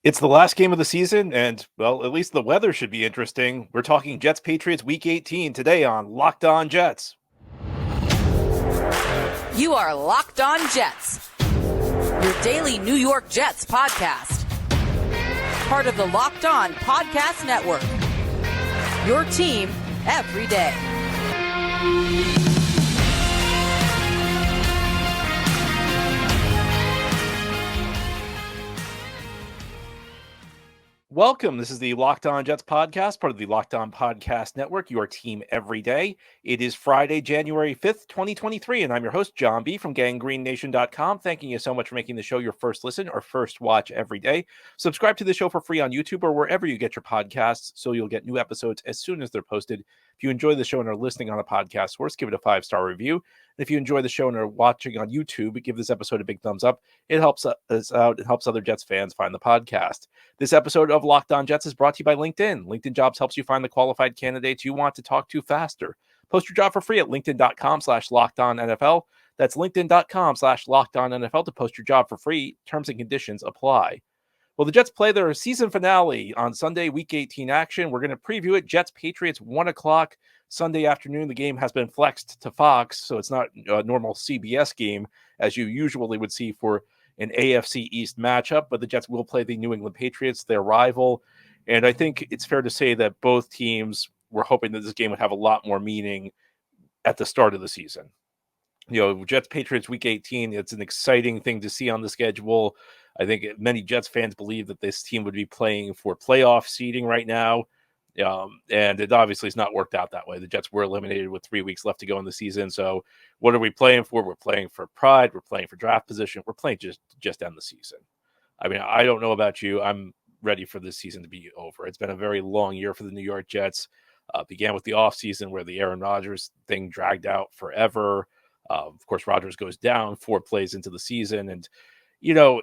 It's the last game of the season, and, well, at least the weather should be interesting. We're talking Jets Patriots Week 18 today on Locked On Jets. You are Locked On Jets, your daily New York Jets podcast. Part of the Locked On Podcast Network, your team every day. Welcome. This is the Locked On Jets podcast, part of the Locked On Podcast Network, your team every day. It is Friday, January 5th, 2023, and I'm your host, John B. from GanggreenNation.com. Thanking you so much for making the show your first listen or first watch every day. Subscribe to the show for free on YouTube or wherever you get your podcasts so you'll get new episodes as soon as they're posted. If you enjoy the show and are listening on a podcast source, give it a 5-star review. And if you enjoy the show and are watching on YouTube, give this episode a big thumbs up. It helps us out. It helps other Jets fans find the podcast. This episode of Locked On Jets is brought to you by LinkedIn. LinkedIn Jobs helps you find the qualified candidates you want to talk to faster. Post your job for free at linkedin.com/LockedOnNFL. That's linkedin.com/LockedOnNFL to post your job for free. Terms and conditions apply. Well, the Jets play their season finale on Sunday, Week 18 action. We're going to preview it. Jets-Patriots, 1 o'clock Sunday afternoon. The game has been flexed to Fox, so it's not a normal CBS game as you usually would see for an AFC East matchup, but the Jets will play the New England Patriots, their rival. And I think it's fair to say that both teams were hoping that this game would have a lot more meaning at the start of the season. You know, Jets-Patriots Week 18, it's an exciting thing to see on the schedule. I think many Jets fans believe that this team would be playing for playoff seeding right now. And it obviously has not worked out that way. The Jets were eliminated with 3 weeks left to go in the season. So what are we playing for? We're playing for pride. We're playing for draft position. We're playing just end the season. I mean, I don't know about you. I'm ready for this season to be over. It's been a very long year for the New York Jets. Began with the offseason where the Aaron Rodgers thing dragged out forever. Of course, Rodgers goes down 4 plays into the season. And, you know,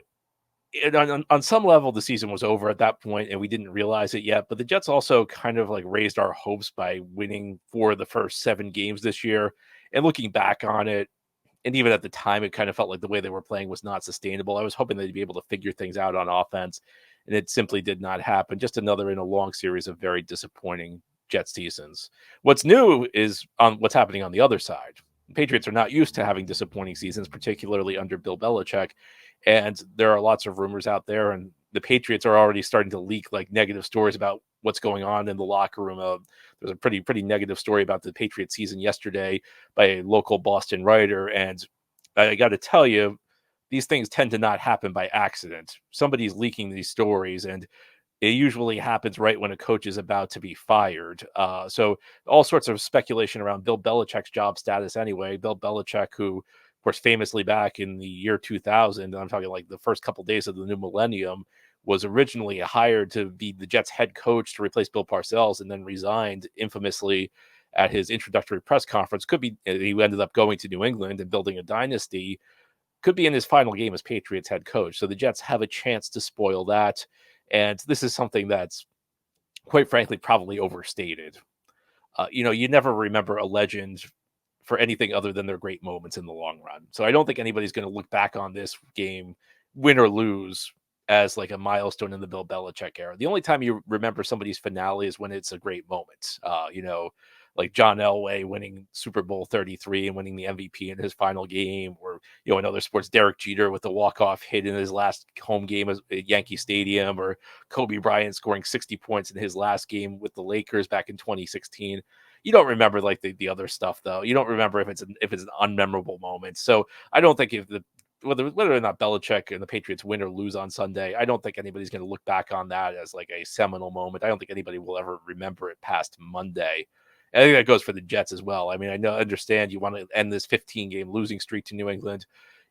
on some level, the season was over at that point, and we didn't realize it yet. But the Jets also kind of like raised our hopes by winning 4 of the first 7 games this year. And looking back on it, and even at the time, it kind of felt like the way they were playing was not sustainable. I was hoping they'd be able to figure things out on offense, and it simply did not happen. Just another in a long series of very disappointing Jets seasons. What's new is on what's happening on the other side. The Patriots are not used to having disappointing seasons, particularly under Bill Belichick. And there are lots of rumors out there, and the Patriots are already starting to leak like negative stories about what's going on in the locker room. There's a pretty negative story about the Patriots season yesterday by a local Boston writer. And I got to tell you, these things tend to not happen by accident. Somebody's leaking these stories, and it usually happens right when a coach is about to be fired. So all sorts of speculation around Bill Belichick's job status anyway. Bill Belichick, who, of course, famously back in the year 2000, I'm talking like the first couple days of the new millennium, was originally hired to be the Jets head coach to replace Bill Parcells and then resigned infamously at his introductory press conference. Could be he ended up going to New England and building a dynasty. Could be in his final game as Patriots head coach. So the Jets have a chance to spoil that. And this is something that's, quite frankly, probably overstated. You never remember a legend for anything other than their great moments in the long run. So I don't think anybody's going to look back on this game, win or lose, as like a milestone in the Bill Belichick era. The only time you remember somebody's finale is when it's a great moment. Like John Elway winning Super Bowl 33 and winning the MVP in his final game, or, in other sports, Derek Jeter with the walk-off hit in his last home game at Yankee Stadium, or Kobe Bryant scoring 60 points in his last game with the Lakers back in 2016. You don't remember like the other stuff, though. You don't remember if it's an unmemorable moment. So I don't think whether or not Belichick and the Patriots win or lose on Sunday, I don't think anybody's going to look back on that as like a seminal moment. I don't think anybody will ever remember it past Monday. I think that goes for the Jets as well. I mean, understand you want to end this 15-game losing streak to New England.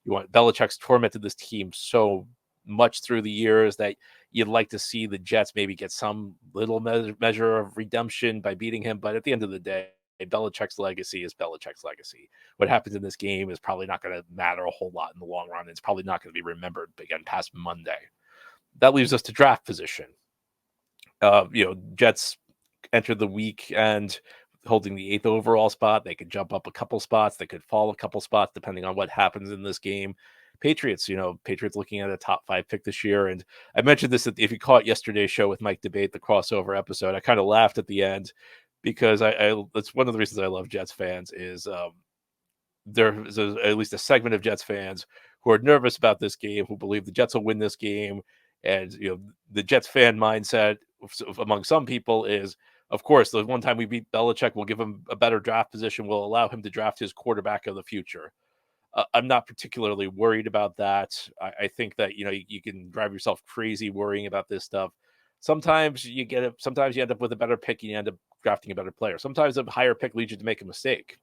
Belichick's tormented this team so much through the years that you'd like to see the Jets maybe get some little measure of redemption by beating him. But at the end of the day, Belichick's legacy is Belichick's legacy. What happens in this game is probably not going to matter a whole lot in the long run. It's probably not going to be remembered again past Monday. That leaves us to draft position. Jets entered the weekend holding the 8th overall spot. They could jump up a couple spots. They could fall a couple spots depending on what happens in this game. Patriots, Patriots looking at a top 5 pick this year. And I mentioned this, if you caught yesterday's show with Mike Debate, the crossover episode, I kind of laughed at the end because that's one of the reasons I love Jets fans is there's at least a segment of Jets fans who are nervous about this game, who believe the Jets will win this game. And, the Jets fan mindset among some people is, of course, the one time we beat Belichick, we'll give him a better draft position. We'll allow him to draft his quarterback of the future. I'm not particularly worried about that. I think that, you can drive yourself crazy worrying about this stuff. Sometimes you get it. Sometimes you end up with a better pick and you end up drafting a better player. Sometimes a higher pick leads you to make a mistake.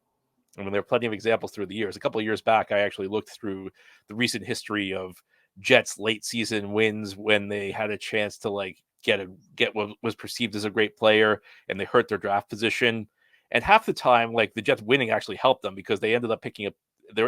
I mean, there are plenty of examples through the years. A couple of years back, I actually looked through the recent history of Jets late season wins when they had a chance to get what was perceived as a great player and they hurt their draft position. And half the time, the Jets winning actually helped them because they ended up picking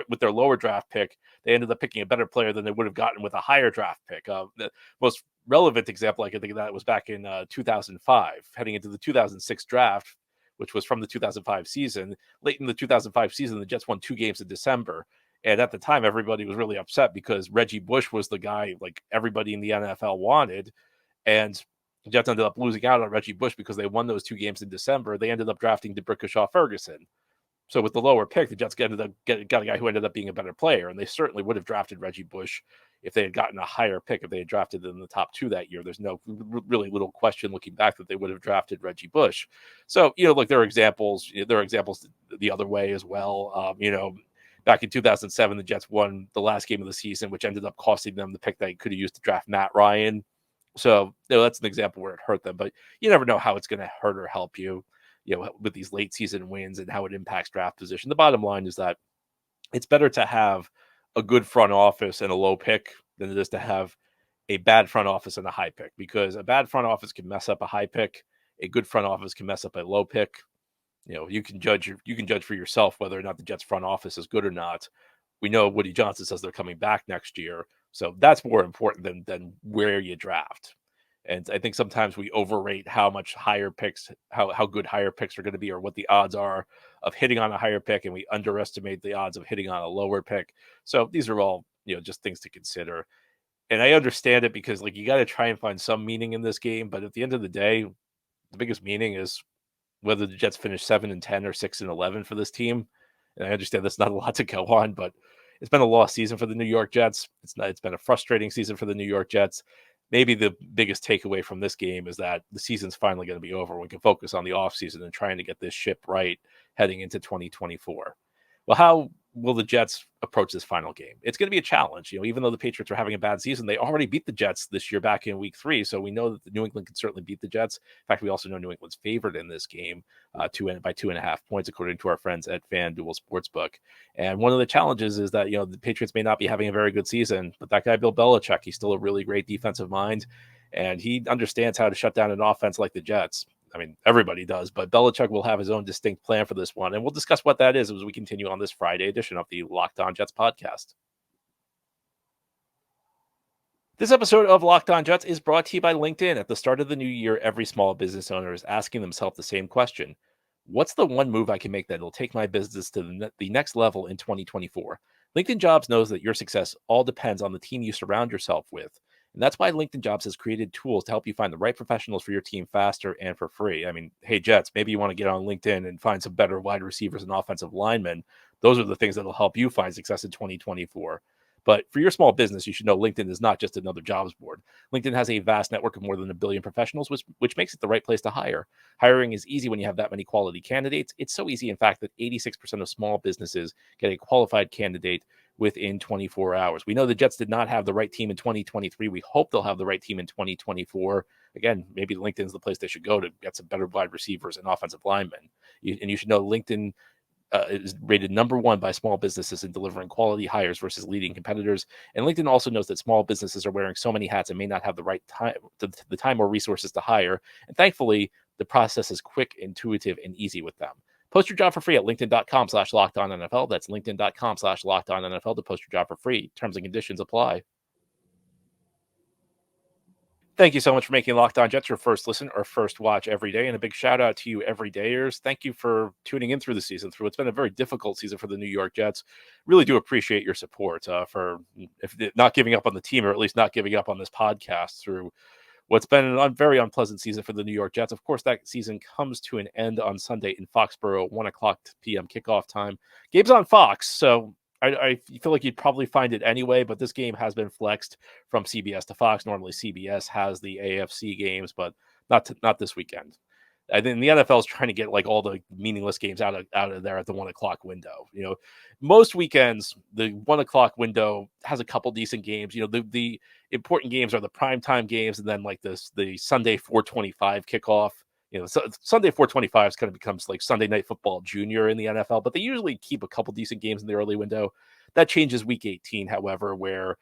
with their lower draft pick, they ended up picking a better player than they would have gotten with a higher draft pick. The most relevant example I can think of that was back in 2005, heading into the 2006 draft, which was from the 2005 season. Late in the 2005 season, the Jets won 2 games in December. And at the time, everybody was really upset because Reggie Bush was the guy everybody in the NFL wanted. And the Jets ended up losing out on Reggie Bush because they won those 2 games in December. They ended up drafting DeBrickashaw Ferguson. So with the lower pick, the Jets got a guy who ended up being a better player. And they certainly would have drafted Reggie Bush if they had gotten a higher pick, if they had drafted in the top 2 that year. There's no really little question looking back that they would have drafted Reggie Bush. So, there are examples. There are examples the other way as well. Back in 2007, the Jets won the last game of the season, which ended up costing them the pick they could have used to draft Matt Ryan. So that's an example where it hurt them. But you never know how it's going to hurt or help you, with these late season wins and how it impacts draft position. The bottom line is that it's better to have a good front office and a low pick than it is to have a bad front office and a high pick, because a bad front office can mess up a high pick. A good front office can mess up a low pick. You can judge for yourself whether or not the Jets front office is good or not. We know Woody Johnson says they're coming back next year. So that's more important than where you draft. And I think sometimes we overrate how much higher picks, how good higher picks are going to be, or what the odds are of hitting on a higher pick, and we underestimate the odds of hitting on a lower pick. So these are all, just things to consider. And I understand it because you got to try and find some meaning in this game. But at the end of the day, the biggest meaning is whether the Jets finish 7-10 or 6-11 for this team. And I understand that's not a lot to go on, but it's been a lost season for the New York Jets. It's been a frustrating season for the New York Jets. Maybe the biggest takeaway from this game is that the season's finally going to be over. We can focus on the offseason and trying to get this ship right heading into 2024. Well, how will the Jets approach this final game? It's going to be a challenge. Even though the Patriots are having a bad season, they already beat the Jets this year back in week 3. So we know that the New England can certainly beat the Jets. In fact, we also know New England's favored in this game by 2.5 points, according to our friends at FanDuel Sportsbook. And one of the challenges is that, the Patriots may not be having a very good season, but that guy, Bill Belichick, he's still a really great defensive mind, and he understands how to shut down an offense like the Jets. I mean, everybody does, but Belichick will have his own distinct plan for this one. And we'll discuss what that is as we continue on this Friday edition of the Locked On Jets podcast. This episode of Locked On Jets is brought to you by LinkedIn. At the start of the new year, every small business owner is asking themselves the same question. What's the one move I can make that will take my business to the next level in 2024? LinkedIn Jobs knows that your success all depends on the team you surround yourself with. And that's why LinkedIn Jobs has created tools to help you find the right professionals for your team faster and for free. I mean, hey, Jets, maybe you want to get on LinkedIn and find some better wide receivers and offensive linemen. Those are the things that will help you find success in 2024. But for your small business, you should know LinkedIn is not just another jobs board. LinkedIn has a vast network of more than 1 billion professionals, which makes it the right place to hire. Hiring is easy when you have that many quality candidates. It's so easy, in fact, that 86% of small businesses get a qualified candidate within 24 hours. We know the Jets did not have the right team in 2023. We hope they'll have the right team in 2024. Again, maybe LinkedIn is the place they should go to get some better wide receivers and offensive linemen. And you should know LinkedIn is rated number 1 by small businesses in delivering quality hires versus leading competitors. And LinkedIn also knows that small businesses are wearing so many hats and may not have the right time, the time or resources to hire. And thankfully, the process is quick, intuitive, and easy with them. Post your job for free at linkedin.com/LockedOnNFL. That's linkedin.com/LockedOnNFL to post your job for free. Terms and conditions apply. Thank you so much for making Locked On Jets your first listen or first watch every day. And a big shout out to you, everydayers. Thank you for tuning in through the season, through what's been a very difficult season for the New York Jets. Really do appreciate your support for if not giving up on the team, or at least not giving up on this podcast through what's been a very unpleasant season for the New York Jets. Of course, that season comes to an end on Sunday in Foxborough, 1 o'clock p.m. kickoff time. Game's on Fox, so I feel like you'd probably find it anyway, but this game has been flexed from CBS to Fox. Normally, CBS has the AFC games, but not this weekend. I think the NFL is trying to get like all the meaningless games out of there at the 1 o'clock window. Most weekends the 1 o'clock window has a couple decent games. The important games are the primetime games, and then like the Sunday 4:25 kickoff. So Sunday 4:25 kind of becomes like Sunday Night Football Junior in the NFL, but they usually keep a couple decent games in the early window. That changes Week 18, however, where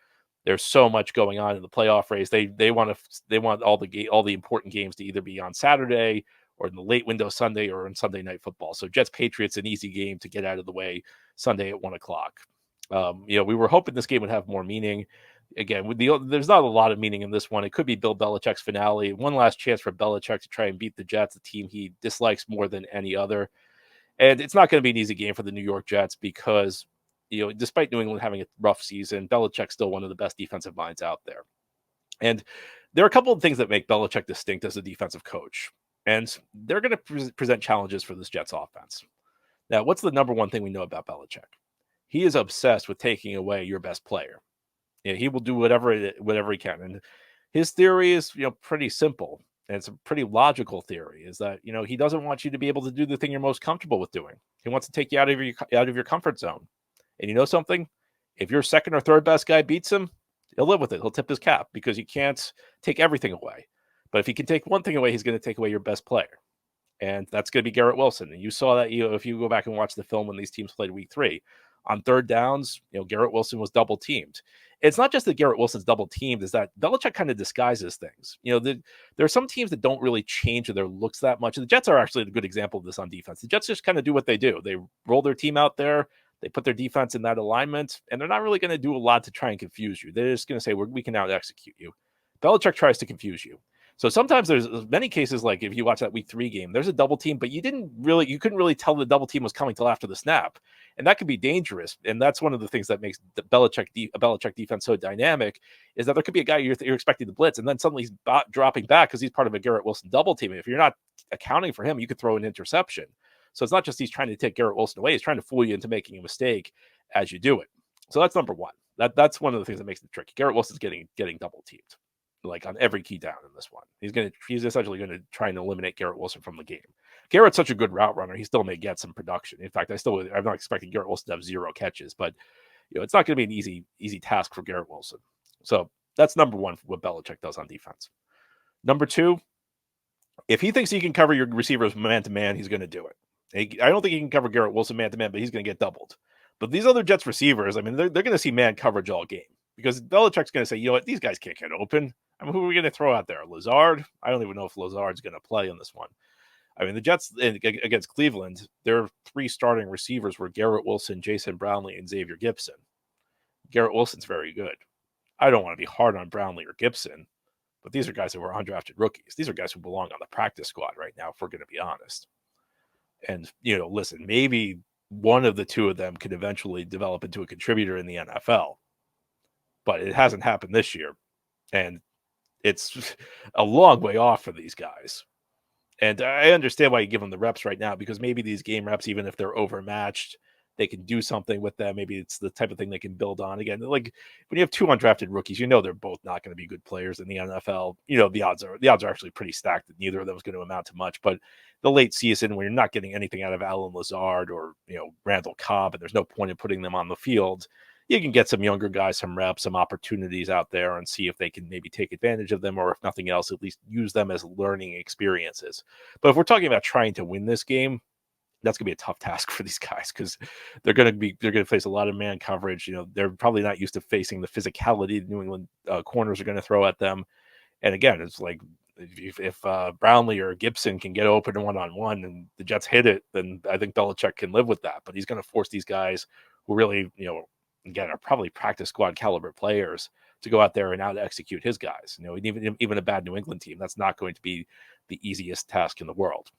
there's so much going on in the playoff race. They want all the important games to either be on Saturday or in the late window Sunday or on Sunday Night Football. So Jets Patriots, an easy game to get out of the way Sunday at 1 o'clock. We were hoping this game would have more meaning. Again, there's not a lot of meaning in this one. It could be Bill Belichick's finale. One last chance for Belichick to try and beat the Jets, a team he dislikes more than any other. And it's not going to be an easy game for the New York Jets because, despite New England having a rough season, Belichick's still one of the best defensive minds out there. And there are a couple of things that make Belichick distinct as a defensive coach. And they're going to present challenges for this Jets offense. Now, what's the number one thing we know about Belichick? He is obsessed with taking away your best player. He will do whatever he can. And his theory is, pretty simple. And it's a pretty logical theory, is that, he doesn't want you to be able to do the thing you're most comfortable with doing. He wants to take you out of your comfort zone. And you know something? If your second or third best guy beats him, he'll live with it. He'll tip his cap because you can't take everything away. But if he can take one thing away, he's going to take away your best player. And that's going to be Garrett Wilson. And you saw that, if you go back and watch the film when these teams played Week 3, on third downs, Garrett Wilson was double teamed. It's not just that Garrett Wilson's double teamed, is that Belichick kind of disguises things. There are some teams that don't really change their looks that much. And the Jets are actually a good example of this on defense. The Jets just kind of do what they do. They roll their team out there. They put their defense in that alignment, and they're not really going to do a lot to try and confuse you. They're just going to say, we can out execute you. Belichick tries to confuse you. So sometimes there's many cases, like if you watch that Week 3 game, there's a double team, but you couldn't really tell the double team was coming till after the snap. And that could be dangerous. And that's one of the things that makes the Belichick defense so dynamic, is that there could be a guy you're expecting to blitz, and then suddenly he's dropping back because he's part of a Garrett Wilson double team. And if you're not accounting for him, you could throw an interception. So it's not just he's trying to take Garrett Wilson away. He's trying to fool you into making a mistake as you do it. So that's number one. That's one of the things that makes it tricky. Garrett Wilson's getting double teamed, like on every key down in this one. He's essentially going to try and eliminate Garrett Wilson from the game. Garrett's such a good route runner. He still may get some production. In fact, I'm not expecting Garrett Wilson to have 0 catches, but it's not going to be an easy task for Garrett Wilson. So that's number one, what Belichick does on defense. Number two, if he thinks he can cover your receivers man to man, he's going to do it. I don't think he can cover Garrett Wilson man to man, but he's going to get doubled. But these other Jets receivers, they're going to see man coverage all game, because Belichick's going to say, you know what, these guys can't get open. Who are we going to throw out there? Lazard? I don't even know if Lazard's going to play on this one. The Jets against Cleveland, their 3 starting receivers were Garrett Wilson, Jason Brownlee, and Xavier Gipson. Garrett Wilson's very good. I don't want to be hard on Brownlee or Gipson, but these are guys who were undrafted rookies. These are guys who belong on the practice squad right now, if we're going to be honest. And, listen, maybe one of the two of them could eventually develop into a contributor in the NFL, but it hasn't happened this year. And it's a long way off for these guys. And I understand why you give them the reps right now, because maybe these game reps, even if they're overmatched, they can do something with them. Maybe it's the type of thing they can build on. Again, like when you have 2 undrafted rookies, they're both not going to be good players in the NFL. The odds are actually pretty stacked that neither of them is going to amount to much. But the late season, when you're not getting anything out of Alan Lazard or Randall Cobb, and there's no point in putting them on the field, you can get some younger guys some reps, some opportunities out there, and see if they can maybe take advantage of them, or if nothing else, at least use them as learning experiences. But if we're talking about trying to win this game, that's going to be a tough task for these guys, because they're going to face a lot of man coverage. They're probably not used to facing the physicality the New England corners are going to throw at them. And again, it's like if Brownlee or Gibson can get open one-on-one and the Jets hit it, then I think Belichick can live with that. But he's going to force these guys who really, again, are probably practice squad caliber players to go out there and out execute his guys. Even a bad New England team, that's not going to be the easiest task in the world.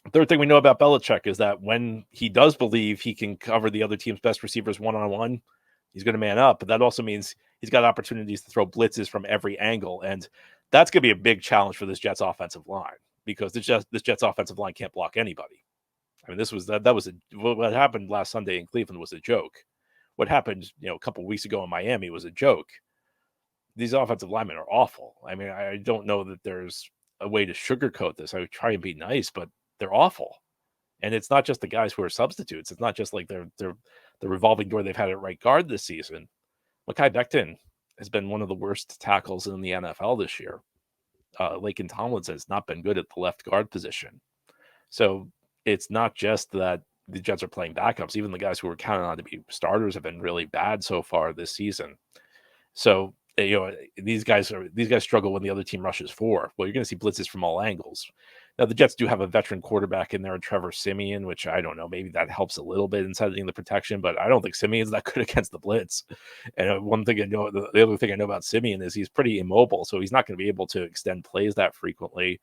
The third thing we know about Belichick is that when he does believe he can cover the other team's best receivers one-on-one, he's going to man up. But that also means he's got opportunities to throw blitzes from every angle. And that's going to be a big challenge for this Jets offensive line, because this Jets offensive line can't block anybody. I mean, what happened last Sunday in Cleveland was a joke. What happened, a couple of weeks ago in Miami was a joke. These offensive linemen are awful. I mean, I don't know that there's a way to sugarcoat this. I would try and be nice, but they're awful. And it's not just the guys who are substitutes. It's not just like they're the revolving door they've had at right guard this season. Mekhi Becton has been one of the worst tackles in the NFL this year. Laken Tomlinson has not been good at the left guard position. So it's not just that the Jets are playing backups. Even the guys who were counted on to be starters have been really bad so far this season. So these guys struggle when the other team rushes 4. Well, you're going to see blitzes from all angles. Now, the Jets do have a veteran quarterback in there, Trevor Siemian, which I don't know. Maybe that helps a little bit in setting the protection, but I don't think Siemian's that good against the blitz. And one thing I know, the other thing I know about Siemian is he's pretty immobile, so he's not going to be able to extend plays that frequently.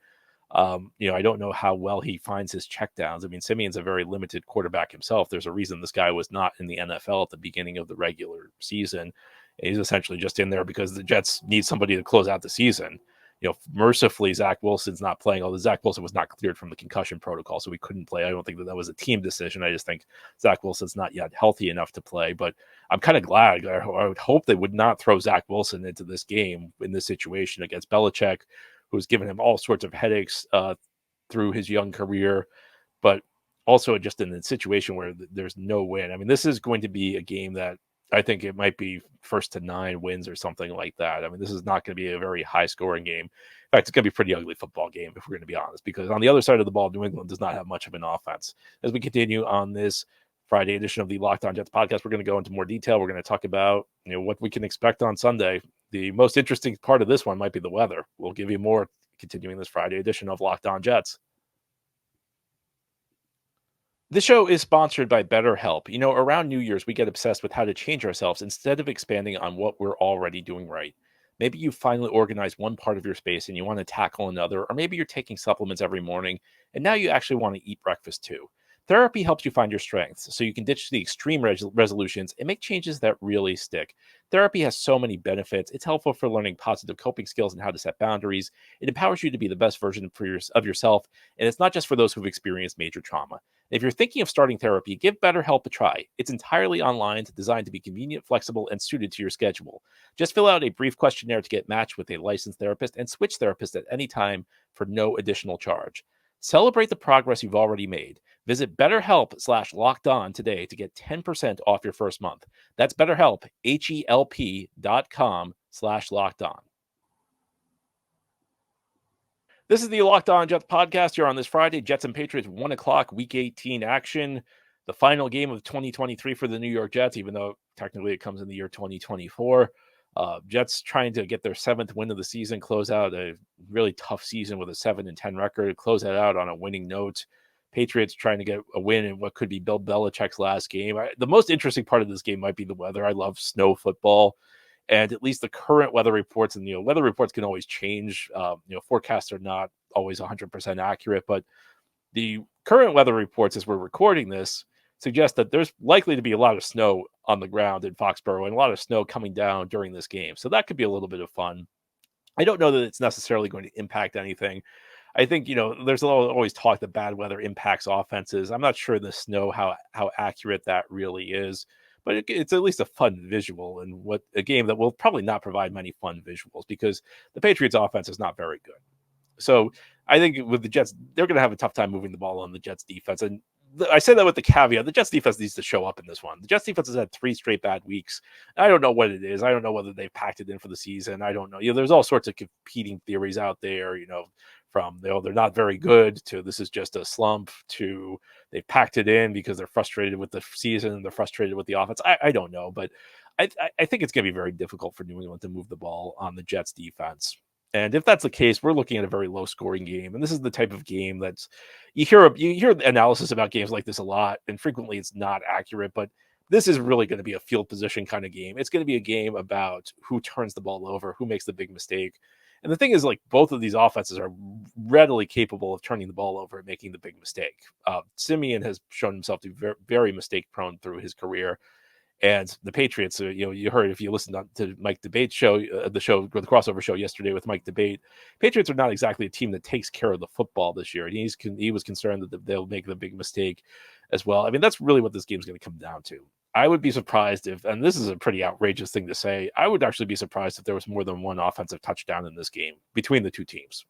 I don't know how well he finds his checkdowns. I mean, Siemian's a very limited quarterback himself. There's a reason this guy was not in the NFL at the beginning of the regular season. He's essentially just in there because the Jets need somebody to close out the season. Mercifully, Zach Wilson's not playing. Although Zach Wilson was not cleared from the concussion protocol, so he couldn't play. I don't think that was a team decision. I just think Zach Wilson's not yet healthy enough to play. But I'm kind of glad. I would hope they would not throw Zach Wilson into this game in this situation against Belichick, who's given him all sorts of headaches through his young career, but also just in a situation where there's no win. I mean, this is going to be a game that I think it might be 1st to 9 wins or something like that. I mean, this is not going to be a very high-scoring game. In fact, it's going to be a pretty ugly football game, if we're going to be honest, because on the other side of the ball, New England does not have much of an offense. As we continue on this Friday edition of the Locked On Jets podcast, we're going to go into more detail. We're going to talk about what we can expect on Sunday. The most interesting part of this one might be the weather. We'll give you more continuing this Friday edition of Locked On Jets. This show is sponsored by BetterHelp. Around New Year's, we get obsessed with how to change ourselves instead of expanding on what we're already doing right. Maybe you finally organized one part of your space and you want to tackle another, or maybe you're taking supplements every morning and now you actually want to eat breakfast too. Therapy helps you find your strengths so you can ditch the extreme resolutions and make changes that really stick. Therapy has so many benefits. It's helpful for learning positive coping skills and how to set boundaries. It empowers you to be the best version of yourself, and it's not just for those who've experienced major trauma. If you're thinking of starting therapy, give BetterHelp a try. It's entirely online, designed to be convenient, flexible, and suited to your schedule. Just fill out a brief questionnaire to get matched with a licensed therapist and switch therapists at any time for no additional charge. Celebrate the progress you've already made. Visit BetterHelp.com/LockedOn today to get 10% off your first month. That's BetterHelp, HELP.com/LockedOn. This is the Locked On Jets podcast here on this Friday. Jets and Patriots, 1 o'clock, Week 18 action. The final game of 2023 for the New York Jets, even though technically it comes in the year 2024. Jets trying to get their 7th win of the season, close out a really tough season with a 7-10 record, close that out on a winning note. Patriots trying to get a win in what could be Bill Belichick's last game. The most interesting part of this game might be the weather. I love snow football. And at least the current weather reports, and weather reports can always change. Forecasts are not always 100% accurate, but the current weather reports as we're recording this suggest that there's likely to be a lot of snow on the ground in Foxborough and a lot of snow coming down during this game. So that could be a little bit of fun. I don't know that it's necessarily going to impact anything. I think, there's always talk that bad weather impacts offenses. I'm not sure the snow, how accurate that really is. But it's at least a fun visual, and a game that will probably not provide many fun visuals because the Patriots offense is not very good. So I think with the Jets, they're going to have a tough time moving the ball on the Jets defense. And I say that with the caveat, the Jets defense needs to show up in this one. The Jets defense has had 3 straight bad weeks. I don't know what it is. I don't know whether they've packed it in for the season. I don't know. There's all sorts of competing theories out there, from they're not very good to this is just a slump to they packed it in because they're frustrated with the season. They're frustrated with the offense. I don't know, but I think it's going to be very difficult for New England to move the ball on the Jets defense. And if that's the case, we're looking at a very low scoring game. And this is the type of game that's you hear analysis about games like this a lot, and frequently it's not accurate, but this is really going to be a field position kind of game. It's going to be a game about who turns the ball over, who makes the big mistake. And the thing is, like, both of these offenses are readily capable of turning the ball over and making the big mistake. Simeon has shown himself to be very, very mistake prone through his career. And the Patriots, you heard if you listened to Mike Debate's show, the crossover show yesterday with Mike Debate, Patriots are not exactly a team that takes care of the football this year. And he was concerned that they'll make the big mistake as well. I mean, that's really what this game's going to come down to. I would be surprised if, and this is a pretty outrageous thing to say, I would actually be surprised if there was more than one offensive touchdown in this game between the two teams.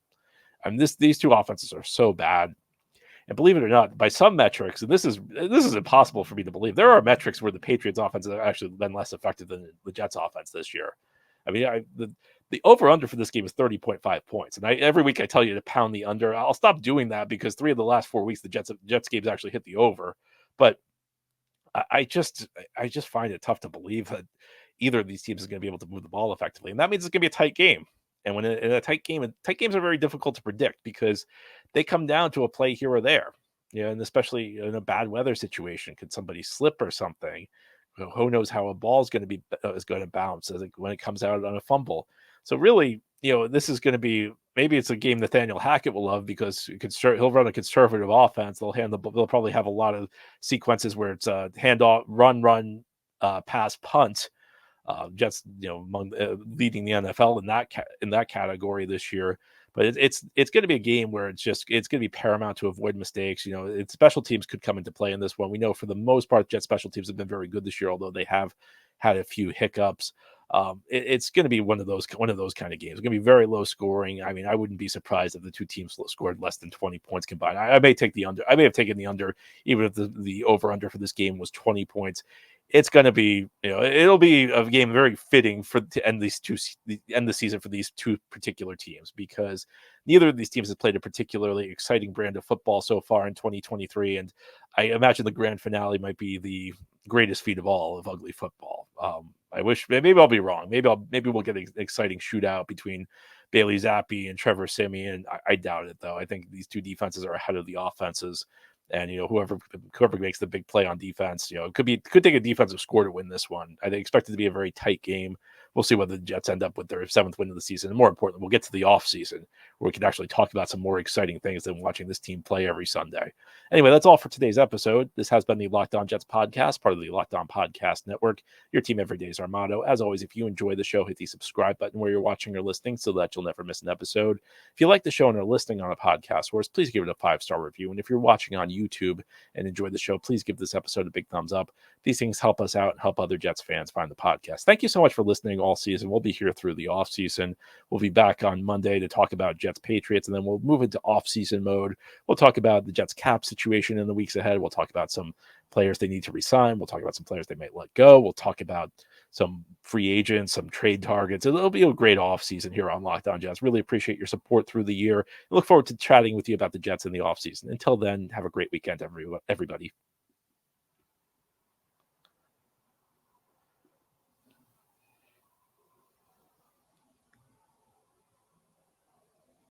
I mean, these two offenses are so bad. And believe it or not, by some metrics, and this is impossible for me to believe, there are metrics where the Patriots offense has actually been less effective than the Jets offense this year. I mean, the over-under for this game is 30.5 points. And every week I tell you to pound the under. I'll stop doing that because 3 of the last 4 weeks, the Jets games actually hit the over. But I just find it tough to believe that either of these teams is going to be able to move the ball effectively. And that means it's going to be a tight game. And when in a tight game, tight games are very difficult to predict because they come down to a play here or there. And especially in a bad weather situation, could somebody slip or something? Who knows how a ball is going to bounce when it comes out on a fumble. So really, this is going to be, maybe it's a game Nathaniel Hackett will love because he'll run a conservative offense. They'll probably have a lot of sequences where it's a handoff, run, pass, punt. Jets, leading the NFL in that category this year. But it's going to be a game where it's going to be paramount to avoid mistakes. Special teams could come into play in this one. We know for the most part, Jets special teams have been very good this year, although they have had a few hiccups. It's going to be one of those kind of games. It's going to be very low scoring. I mean, I wouldn't be surprised if the two teams scored less than 20 points combined. I may take the under. I may have taken the under, even if the over under for this game was 20 points. It's going to be, it'll be a game very fitting to end the season for these two particular teams, because neither of these teams has played a particularly exciting brand of football so far in 2023. And I imagine the grand finale might be the greatest feat of all of ugly football. I wish, maybe I'll be wrong. Maybe we'll get an exciting shootout between Bailey Zappi and Trevor Siemian. I doubt it, though. I think these two defenses are ahead of the offenses. And whoever makes the big play on defense, it could take a defensive score to win this one. I expect it to be a very tight game. We'll see whether the Jets end up with their 7th win of the season. And more importantly, we'll get to the off season where we can actually talk about some more exciting things than watching this team play every Sunday. Anyway, that's all for today's episode. This has been the Locked On Jets podcast, part of the Locked On Podcast Network. Your team every day is our motto. As always, if you enjoy the show, hit the subscribe button where you're watching or listening so that you'll never miss an episode. If you like the show and are listening on a podcast source, please give it a 5-star review. And if you're watching on YouTube and enjoy the show, please give this episode a big thumbs up. These things help us out and help other Jets fans find the podcast. Thank you so much for listening all season. We'll be here through the off season. We'll be back on Monday to talk about Jets Patriots, and then we'll move into off season mode. We'll talk about the Jets cap situation in the weeks ahead. We'll talk about some players they need to resign. We'll talk about some players they might let go. We'll talk about some free agents, some trade targets. It'll be a great off season here on Locked On Jets. Really appreciate your support through the year. I look forward to chatting with you about the Jets in the off season. Until then, have a great weekend, everybody.